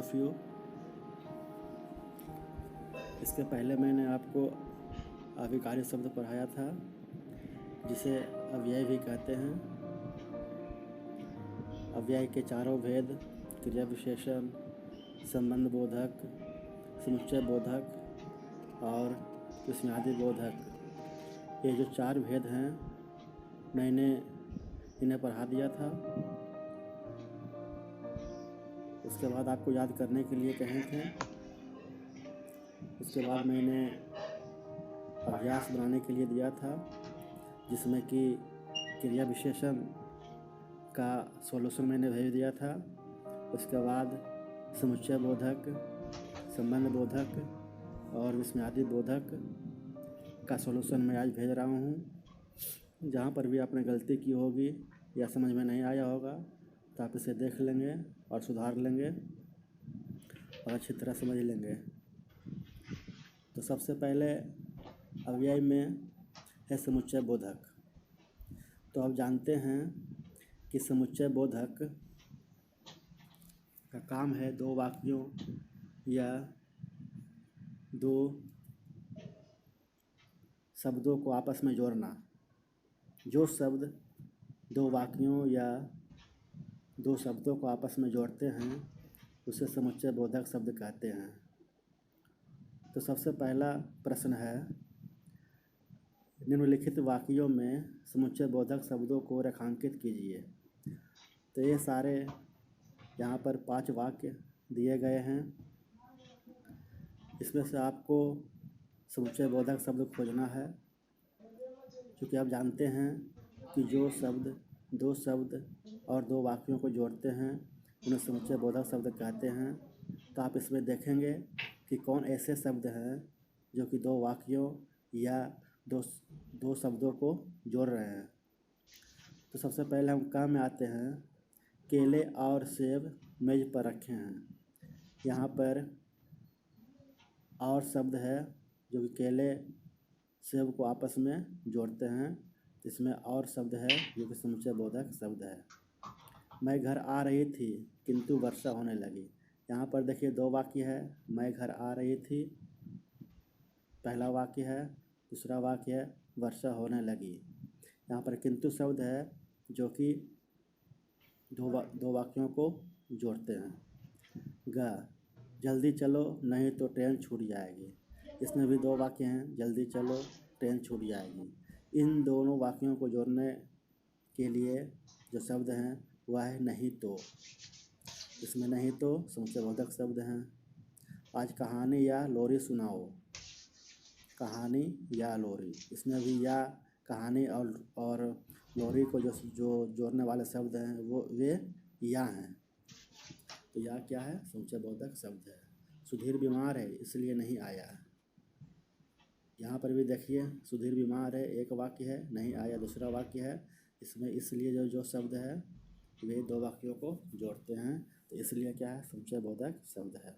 Of you. इसके पहले मैंने आपको अभिकारी शब्द पढ़ाया था, जिसे अव्यय भी कहते हैं। अव्यय के चारों भेद, क्रिया विशेषण, संबंध बोधक, समुच्चय बोधक और विस्मयादि बोधक, ये जो 4 भेद हैं मैंने इन्हें पढ़ा दिया था। उसके बाद आपको याद करने के लिए कहे थे। उसके बाद मैंने अभ्यास बनाने के लिए दिया था, जिसमें कि क्रिया विशेषण का सॉल्यूशन मैंने भेज दिया था। उसके बाद समुच्चय बोधक, संबंध बोधक और विस्मयादि बोधक का सॉल्यूशन मैं आज भेज रहा हूँ। जहाँ पर भी आपने गलती की होगी या समझ में नहीं आया होगा तो आप इसे देख लेंगे और सुधार लेंगे और अच्छी तरह समझ लेंगे। तो सबसे पहले अव्यय में है समुच्चय बोधक। तो आप जानते हैं कि समुच्चय बोधक का काम है 2 वाक्यों या 2 शब्दों को आपस में जोड़ना। जो शब्द 2 वाक्यों या 2 शब्दों को आपस में जोड़ते हैं उसे समुच्चय बोधक शब्द कहते हैं। तो सबसे पहला प्रश्न है, निम्नलिखित वाक्यों में समुच्चय बोधक शब्दों को रेखांकित कीजिए। तो ये सारे यहाँ पर 5 वाक्य दिए गए हैं। इसमें से आपको समुच्चय बोधक शब्द खोजना है, क्योंकि आप जानते हैं कि जो शब्द 2 शब्द और 2 वाक्यों को जोड़ते हैं उन्हें समुच्चय बोधक शब्द कहते हैं। तो आप इसमें देखेंगे कि कौन ऐसे शब्द हैं जो कि 2 वाक्यों या 2 शब्दों को जोड़ रहे हैं। तो सबसे पहले हम काम में आते हैं। केले और सेब मेज पर रखे हैं। यहाँ पर और शब्द है जो कि केले सेब को आपस में जोड़ते हैं। इसमें और शब्द है जो कि समुच्चय बोधक शब्द है। मैं घर आ रही थी किंतु वर्षा होने लगी। यहाँ पर देखिए 2 वाक्य है। मैं घर आ रही थी पहला वाक्य है, दूसरा वाक्य है वर्षा होने लगी। यहाँ पर किंतु शब्द है जो कि 2 वाक्यों को जोड़ते हैं। जल्दी चलो नहीं तो ट्रेन छूट जाएगी। इसमें भी 2 वाक्य हैं, जल्दी चलो ट्रेन छूट जाएगी। इन दोनों वाक्यों को जोड़ने के लिए जो शब्द हैं वह है नहीं तो। इसमें नहीं तो समुच्चय बोधक शब्द हैं। आज कहानी या लोरी सुनाओ। कहानी या लोरी, इसमें भी या कहानी और लोरी को जो जोड़ने वाले शब्द हैं वे या हैं। तो या क्या है? समुच्चय बोधक शब्द है। सुधीर बीमार है इसलिए नहीं आया। यहाँ पर भी देखिए सुधीर बीमार है एक वाक्य है, नहीं आया दूसरा वाक्य है। इसमें इसलिए जो शब्द है वे 2 वाक्यों को जोड़ते हैं। तो इसलिए क्या है? समुच्चय बोधक शब्द है।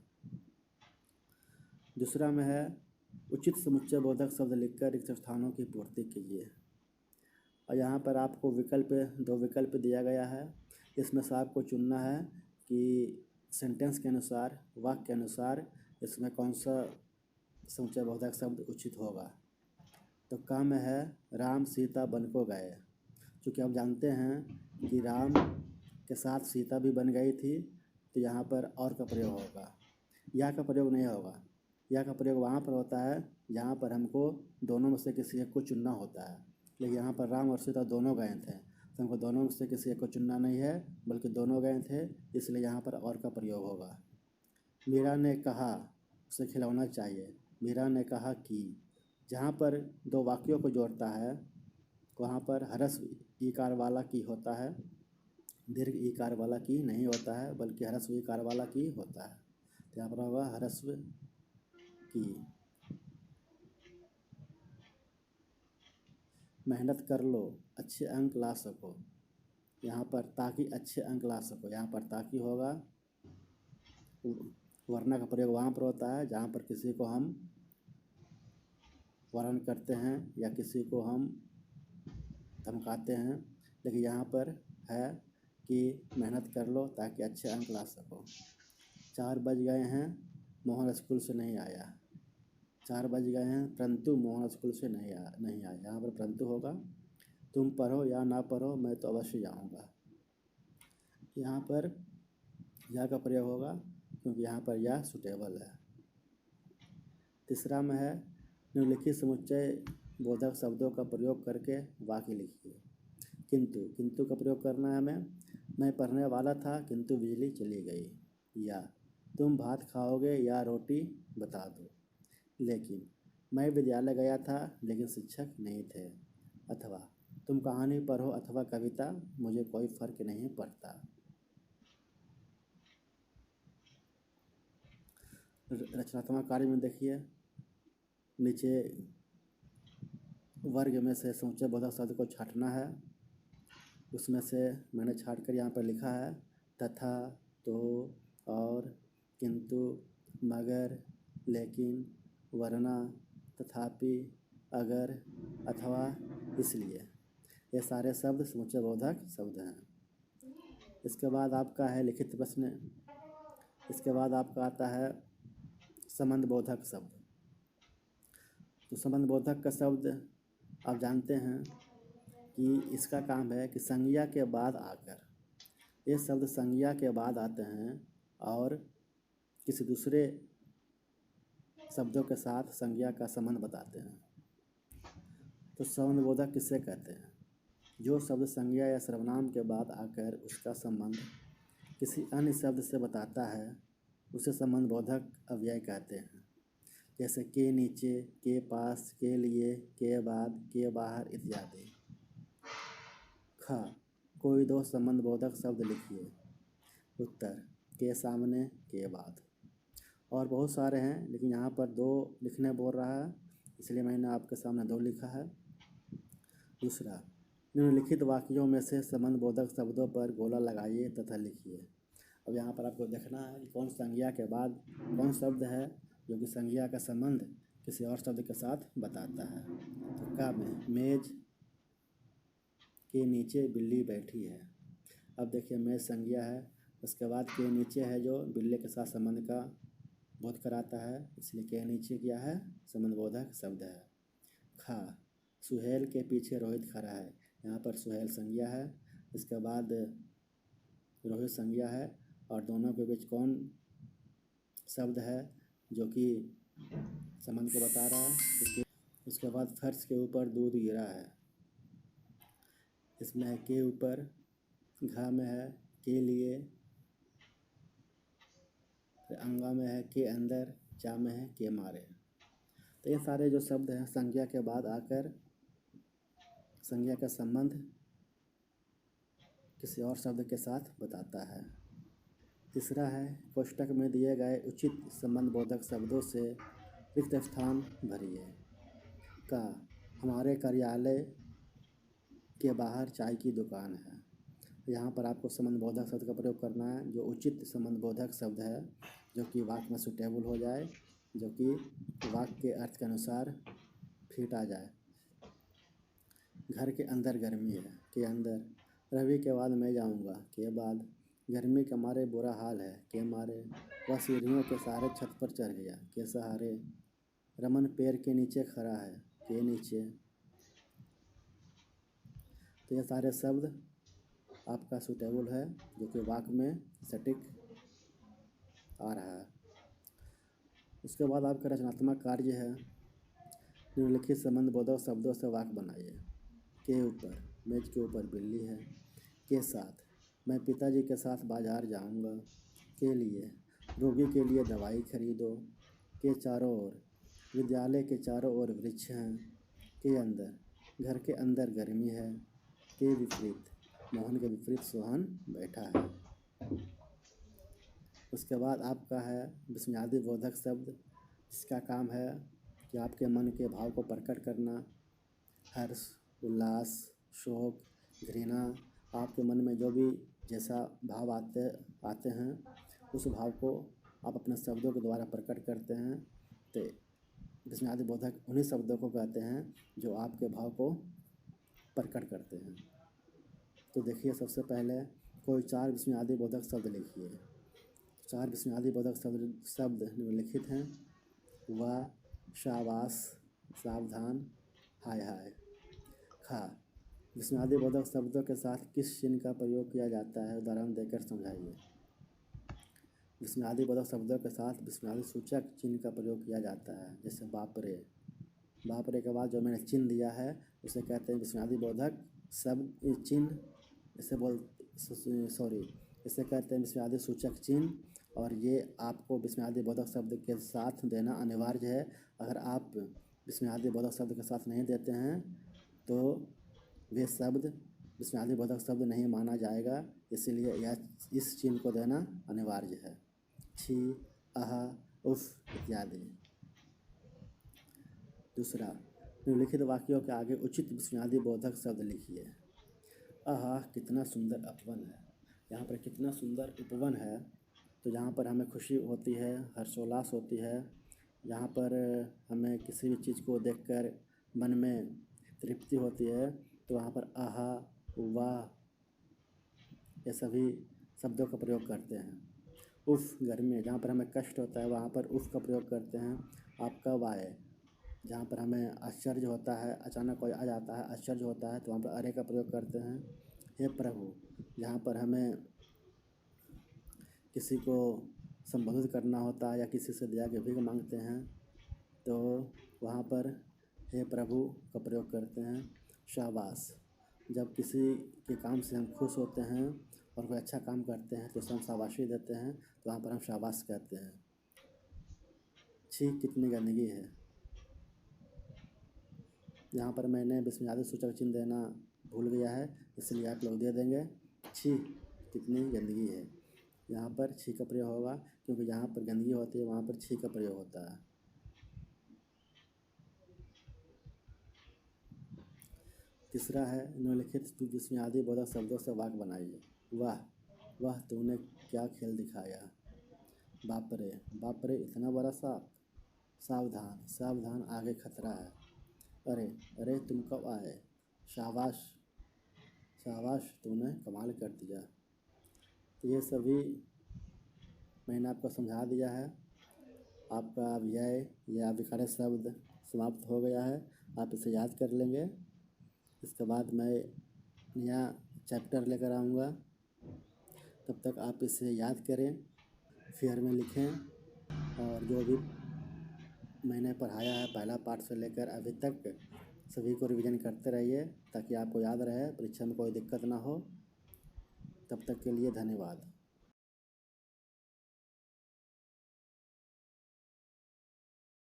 दूसरा में है उचित समुच्चय बोधक शब्द लिखकर रिक्त स्थानों की पूर्ति कीजिए। और यहाँ पर आपको 2 विकल्प दिया गया है। इसमें से आपको चुनना है कि सेंटेंस के अनुसार, वाक्य के अनुसार इसमें कौन सा समुच्चय बोधक शब्द उचित होगा। तो काम है राम सीता बन को गए। चूँकि आप जानते हैं कि राम के साथ सीता भी बन गई थी, तो यहाँ पर और का प्रयोग होगा, या का प्रयोग नहीं होगा। या का प्रयोग वहाँ पर होता है जहाँ पर हमको दोनों में से किसी एक को चुनना होता है। लेकिन यहाँ पर राम और सीता दोनों गए थे, तो हमको दोनों में से किसी एक को चुनना नहीं है, बल्कि दोनों गए थे, इसलिए यहाँ पर और का प्रयोग होगा। मीरा ने कहा उसे खिलौना चाहिए। मीरा ने कहा कि, जहाँ पर 2 वाक्यों को जोड़ता है वहाँ पर ह्रस्व ईकार वाला की होता है, दीर्घ ईकार वाला की नहीं होता है, बल्कि ह्रस्व ईकार वाला की होता है। तो यहाँ पर होगा ह्रस्व की। मेहनत कर लो अच्छे अंक ला सको। यहाँ पर ताकि अच्छे अंक ला सको, यहाँ पर ताकि होगा। वरना का प्रयोग वहाँ पर होता है जहाँ पर किसी को हम वर्ण करते हैं या किसी को हम धमकाते हैं। लेकिन यहाँ पर है कि मेहनत कर लो ताकि अच्छे अंक ला सको। 4 बज गए हैं, मोहन स्कूल से नहीं आया। 4 बज गए हैं परंतु मोहन स्कूल से नहीं आया। यहाँ पर परंतु होगा। तुम पढ़ो या ना पढ़ो मैं तो अवश्य जाऊँगा। यहाँ पर या का प्रयोग होगा क्योंकि यहाँ पर या सुटेबल है। तीसरा में है निम्नलिखित समुच्चय बोधक शब्दों का प्रयोग करके वाक्य लिखिए। किंतु का प्रयोग करना है हमें। मैं पढ़ने वाला था किंतु बिजली चली गई। या तुम भात खाओगे या रोटी, बता दो। लेकिन मैं विद्यालय गया था लेकिन शिक्षक नहीं थे। अथवा तुम कहानी पढ़ो अथवा कविता, मुझे कोई फर्क नहीं पड़ता। रचनात्मक कार्य में देखिए, नीचे वर्ग में से समुच्चय बोधक शब्द को छांटना है। उसमें से मैंने छांट कर यहाँ पर लिखा है तथा, तो, और, किंतु, मगर, लेकिन, वरना, तथापि, अगर, अथवा, इसलिए। ये सारे शब्द समुच्चय बोधक शब्द हैं। इसके बाद आपका है लिखित प्रश्न। इसके बाद आपका आता है संबंध बोधक शब्द। तो संबंध बोधक का शब्द आप जानते हैं कि इसका काम है कि संज्ञा के बाद आकर, ये शब्द संज्ञा के बाद आते हैं और किसी दूसरे शब्दों के साथ संज्ञा का संबंध बताते हैं। तो संबंध बोधक किसे कहते हैं? जो शब्द संज्ञा या सर्वनाम के बाद आकर उसका संबंध किसी अन्य शब्द से बताता है उसे संबंध बोधक अव्यय कहते हैं। जैसे के नीचे, के पास, के लिए, के बाद, के बाहर इत्यादि। ख, कोई दो संबंध बोधक शब्द लिखिए। उत्तर, के सामने, के बाद। और बहुत सारे हैं लेकिन यहाँ पर 2 लिखने बोल रहा है इसलिए मैंने आपके सामने 2 लिखा है। दूसरा, निम्नलिखित वाक्यों में से संबंध बोधक शब्दों पर गोला लगाइए तथा लिखिए। अब यहाँ पर आपको देखना है कि कौन संज्ञा के बाद कौन शब्द है जो कि संज्ञा का संबंध किसी और शब्द के साथ बताता है। तो का में मेज के नीचे बिल्ली बैठी है। अब देखिए मेज संज्ञा है, उसके बाद के नीचे है जो बिल्ली के साथ संबंध का बोध कराता है, इसलिए के नीचे क्या है? संबंध बोधक शब्द है। खा, सुहेल के पीछे रोहित खड़ा है। यहाँ पर सुहेल संज्ञा है, इसके बाद रोहित संज्ञा है और दोनों के बीच कौन शब्द है जो कि संबंध को बता रहा है? उसके बाद फर्श के ऊपर दूध गिरा है। इसमें है के ऊपर, घा में है के लिए, अंगा में है के अंदर, चा में है के मारे। तो ये सारे जो शब्द हैं संज्ञा के बाद आकर संज्ञा का संबंध किसी और शब्द के साथ बताता है। तीसरा है कोष्ठक में दिए गए उचित संबंध बोधक शब्दों से रिक्त स्थान भरिए। का, हमारे कार्यालय के बाहर चाय की दुकान है। यहाँ पर आपको संबंध बोधक शब्द का प्रयोग करना है जो उचित संबंध बोधक शब्द है जो कि वाक्य में सुटेबल हो जाए, जो कि वाक्य के अर्थ के अनुसार फिट आ जाए। घर के अंदर गर्मी है, के अंदर। रवि के बाद मैं जाऊँगा, के बाद। गर्मी के मारे बुरा हाल है, के मारे। वह सीढ़ियों के सहारे छत पर चढ़ गया, के सहारे। रमन पेड़ के नीचे खड़ा है, के नीचे। तो ये सारे शब्द आपका सुटेबल है जो कि वाक्य में सटीक आ रहा है। उसके बाद आपका रचनात्मक कार्य है निम्नलिखित संबंध बोधक शब्दों से वाक्य बनाइए। के ऊपर, मेज के ऊपर बिल्ली है। के साथ, मैं पिताजी के साथ बाजार जाऊंगा। के लिए, रोगी के लिए दवाई खरीदो। के चारों ओर, विद्यालय के चारों ओर वृक्ष हैं। के अंदर, घर के अंदर गर्मी है। के विपरीत, मोहन के विपरीत सोहन बैठा है। उसके बाद आपका है विस्मयादि बोधक शब्द जिसका काम है कि आपके मन के भाव को प्रकट करना। हर्ष, उल्लास, शोक, घृणा, आपके मन में जो भी जैसा भाव आते हैं उस भाव को आप अपने शब्दों के द्वारा प्रकट करते हैं। तो विस्मयादि बोधक उन्हीं शब्दों को कहते हैं जो आपके भाव को प्रकट करते हैं। तो देखिए सबसे पहले कोई 4 विस्मयादि बोधक शब्द लिखिए। 4 विस्मयादिबोधक शब्द निम्नलिखित हैं। वाह, शाबाश, सावधान, हाय हाय। खा, विस्मयादिबोधक शब्दों के साथ किस चिन्ह का प्रयोग किया जाता है? उदाहरण देकर समझाइए। विस्मयादिबोधक शब्दों के साथ विस्मयादि सूचक चिन्ह का प्रयोग किया जाता है। जैसे बाप रे, बाप रे के बाद जो मैंने चिन्ह दिया है उसे कहते हैं विस्मयादिबोधक शब्द चिन्ह। इसे कहते हैं विस्मयादि सूचक चिन्ह, और ये आपको विस्मयादिबोधक शब्द के साथ देना अनिवार्य है। अगर आप विस्मयादिबोधक शब्द के साथ नहीं देते हैं तो वे शब्द विस्मयादिबोधक शब्द नहीं माना जाएगा, इसलिए इस चिन्ह को देना अनिवार्य है। छी, आहा, उफ इत्यादि। दूसरा, निम्नलिखित वाक्यों के आगे उचित विस्मयादिबोधक शब्द लिखिए। आहा, कितना सुंदर उपवन है। यहाँ पर कितना सुंदर उपवन है, तो यहाँ पर हमें खुशी होती है, हर्षोल्लास होती है। यहाँ पर हमें किसी भी चीज़ को देखकर मन में तृप्ति होती है, तो वहाँ पर आहा, वाह, ये सभी शब्दों का प्रयोग करते हैं। उफ़, गर्मी, जहाँ पर हमें कष्ट होता है वहाँ पर उफ़ का प्रयोग करते हैं। आप कब आए, जहाँ पर हमें आश्चर्य होता है, अचानक कोई आ जाता है, आश्चर्य होता है, तो वहाँ पर अरे का प्रयोग करते हैं। हे प्रभु, जहाँ पर हमें किसी को संबोधित करना होता है या किसी से दया की भीख मांगते हैं, तो वहाँ पर हे प्रभु का प्रयोग करते हैं। शाबाश, जब किसी के काम से हम खुश होते हैं और कोई अच्छा काम करते हैं तो उसे हम शाबाशी देते हैं, तो वहाँ पर हम शाबाश कहते हैं। छी, कितनी गंदगी है। यहाँ पर मैंने विस्मयादि सूचक चिन्ह देना भूल गया है, इसलिए आप लोग दे देंगे। छी, कितनी गंदगी है। यहाँ पर छी का प्रयोग होगा, क्योंकि जहाँ पर गंदगी होती है वहाँ पर छी का प्रयोग होता है। तीसरा है, निम्नलिखित विस्मयादिबोधक शब्दों से वाक्य बनाइए। वाह, वाह, तूने क्या खेल दिखाया। बाप रे, बाप रे, इतना बड़ा सांप। सावधान, सावधान, आगे खतरा है। अरे, अरे, तुम कब आए। शाबाश, शाबाश, तूने कमाल कर दिया। तो ये सभी मैंने आपको समझा दिया है। आपका व्यय या विकर्ण शब्द समाप्त हो गया है, आप इसे याद कर लेंगे। इसके बाद मैं नया चैप्टर लेकर आऊँगा, तब तक आप इसे याद करें, फेयर में लिखें, और जो भी मैंने पढ़ाया है पहला पाठ से लेकर अभी तक सभी को रिवीजन करते रहिए, ताकि आपको याद रहे, परीक्षा में कोई दिक्कत ना हो। तब तक के लिए धन्यवाद।